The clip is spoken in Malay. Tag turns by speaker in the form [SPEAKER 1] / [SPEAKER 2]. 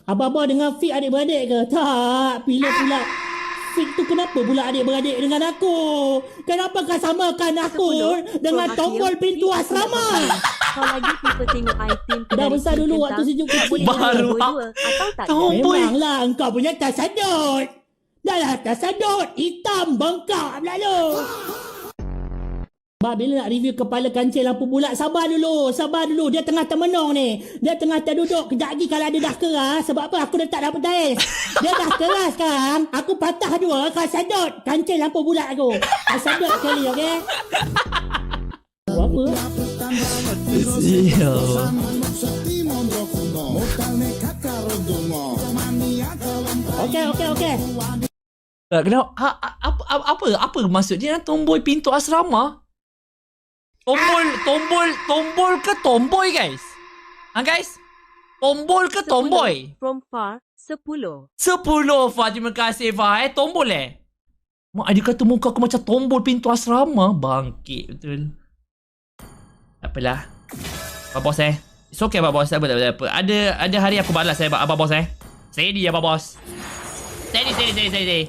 [SPEAKER 1] Abah dengan Fik adik-beradik ke? Tak. Pula Fik tu kenapa pula adik-beradik dengan aku? Kenapa kau samakan aku dengan tombol pintu asrama?
[SPEAKER 2] Kau lagi tipe tengok item
[SPEAKER 1] Dah besar dulu waktu sejuk kecil.
[SPEAKER 2] Baru atau tak?
[SPEAKER 1] Memanglah engkau punya tasadut. Dah lah tasadut. Hitam bengkak pula lu. Bah, bila nak review kepala kancil lampu bulat, sabar dulu. Dia tengah termenung ni. Dia tengah terduduk. Kejap lagi kalau dia dah keras. Sebab apa? Aku dah tak dapat tais. Dia dah keras sekarang. Aku patah dua. Kau sadut kancil lampu bulat aku. Kau sadut sekali, okey? Apa? Okey.
[SPEAKER 3] Kenapa? Apa maksud dia tombol pintu asrama? Tombol ke tomboy, guys? Guys? Tombol ke tomboy?
[SPEAKER 2] From far, 10.
[SPEAKER 3] 10, Fah. Terima kasih, Fah. Tombol Mak, dia kata muka aku macam tombol pintu asrama. Bangkit, betul. Tak apalah. Abah bos It's okay, Abah bos. Tak apa. Ada hari aku balas Abah bos Steady, Abah bos. Steady.